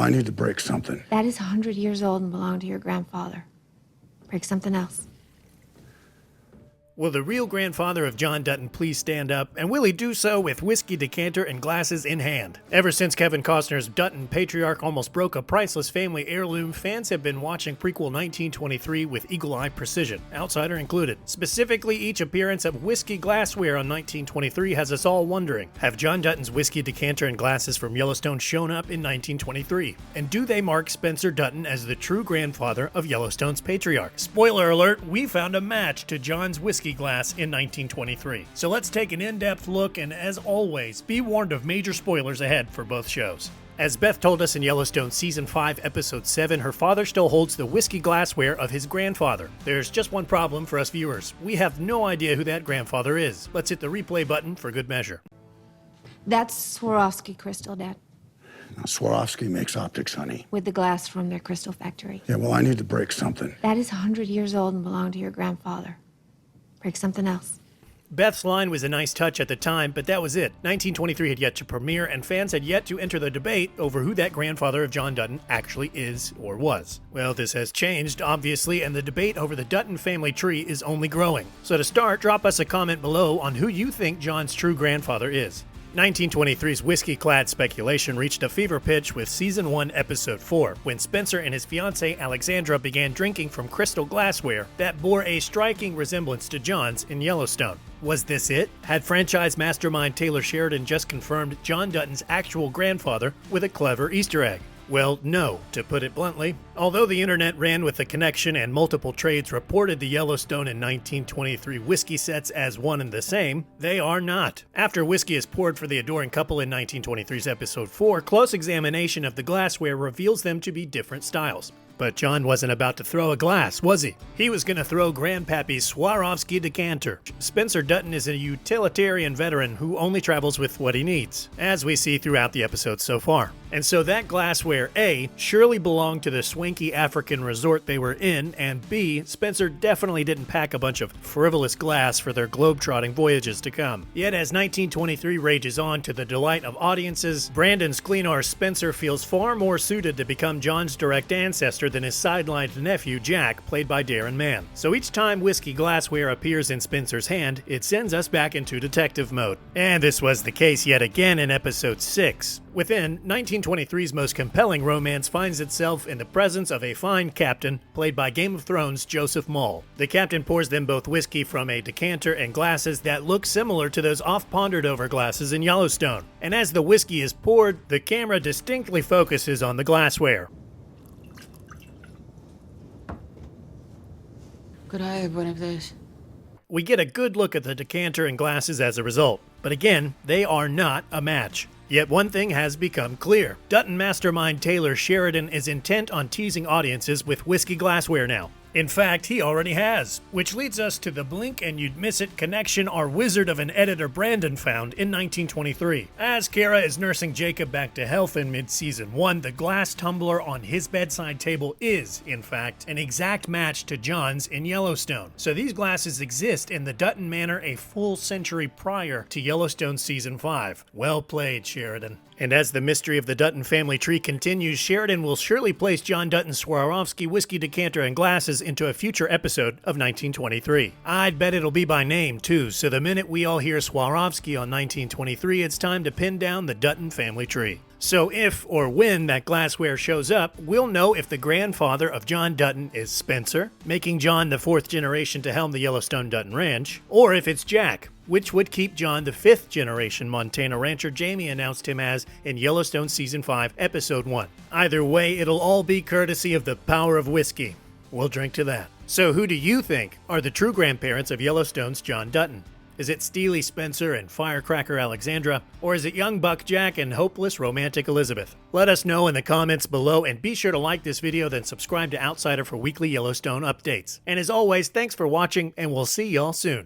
I need to break something. That is 100 years old and belonged to your grandfather. Break something else. Will the real grandfather of John Dutton please stand up, and will he do so with whiskey decanter and glasses in hand? Ever since Kevin Costner's Dutton patriarch almost broke a priceless family heirloom, fans have been watching prequel 1923 with eagle-eye precision, outsider included. Specifically, each appearance of whiskey glassware on 1923 has us all wondering, have John Dutton's whiskey decanter and glasses from Yellowstone shown up in 1923? And do they mark Spencer Dutton as the true grandfather of Yellowstone's patriarch? Spoiler alert, we found a match to John's whiskey glass in 1923. So let's take an in-depth look, and as always, be warned of major spoilers ahead for both shows. As Beth told us in Yellowstone Season 5, Episode 7, her father still holds the whiskey glassware of his grandfather. There's just one problem for us viewers. We have no idea who that grandfather is. Let's hit the replay button for good measure. That's Swarovski crystal, Dad. Now, Swarovski makes optics, honey. With the glass from their crystal factory. Yeah, well, I need to break something. That is 100 years old and belonged to your grandfather. Break something else. Beth's line was a nice touch at the time, but that was it. 1923 had yet to premiere, and fans had yet to enter the debate over who that grandfather of John Dutton actually is or was. Well, this has changed, obviously, and the debate over the Dutton family tree is only growing. So to start, drop us a comment below on who you think John's true grandfather is. 1923's whiskey-clad speculation reached a fever pitch with Season 1, Episode 4, when Spencer and his fiancée Alexandra began drinking from crystal glassware that bore a striking resemblance to John's in Yellowstone. Was this it? Had franchise mastermind Taylor Sheridan just confirmed John Dutton's actual grandfather with a clever Easter egg? Well, no, to put it bluntly. Although the internet ran with the connection and multiple trades reported the Yellowstone and 1923 whiskey sets as one and the same, they are not. After whiskey is poured for the adoring couple in 1923's Episode 4, close examination of the glassware reveals them to be different styles. But John wasn't about to throw a glass, was he? He was going to throw Grandpappy's Swarovski decanter. Spencer Dutton is a utilitarian veteran who only travels with what he needs, as we see throughout the episode so far. And so that glassware, A, surely belonged to the swanky African resort they were in, and B, Spencer definitely didn't pack a bunch of frivolous glass for their globe-trotting voyages to come. Yet as 1923 rages on to the delight of audiences, Brandon Sklenar Spencer feels far more suited to become John's direct ancestor than his sidelined nephew Jack, played by Darren Mann. So each time whiskey glassware appears in Spencer's hand, it sends us back into detective mode. And this was the case yet again in Episode 6. Within, 1923's most compelling romance finds itself in the presence of a fine captain, played by Game of Thrones' Joseph Mull. The captain pours them both whiskey from a decanter and glasses that look similar to those oft-pondered-over glasses in Yellowstone. And as the whiskey is poured, the camera distinctly focuses on the glassware. Could I have one of those? We get a good look at the decanter and glasses as a result, but again, they are not a match. Yet one thing has become clear. Dutton mastermind Taylor Sheridan is intent on teasing audiences with whiskey glassware now. In fact, he already has, which leads us to the blink and you'd miss it connection our wizard of an editor Brandon found in 1923. As Kara is nursing Jacob back to health in mid-season 1, the glass tumbler on his bedside table is, in fact, an exact match to John's in Yellowstone. So these glasses exist in the Dutton Manor a full century prior to Yellowstone Season 5. Well played, Sheridan. And as the mystery of the Dutton family tree continues, Sheridan will surely place John Dutton's Swarovski whiskey decanter and glasses into a future episode of 1923. I'd bet it'll be by name, too, so the minute we all hear Swarovski on 1923, it's time to pin down the Dutton family tree. So if or when that glassware shows up, we'll know if the grandfather of John Dutton is Spencer, making John the fourth generation to helm the Yellowstone Dutton Ranch, or if it's Jack, which would keep John the fifth generation Montana rancher Jamie announced him as in Yellowstone Season 5, Episode 1. Either way, it'll all be courtesy of the power of whiskey. We'll drink to that. So who do you think are the true grandparents of Yellowstone's John Dutton? Is it steely Spencer and firecracker Alexandra? Or is it young buck Jack and hopeless romantic Elizabeth? Let us know in the comments below, and be sure to like this video, then subscribe to Outsider for weekly Yellowstone updates. And as always, thanks for watching, and we'll see y'all soon.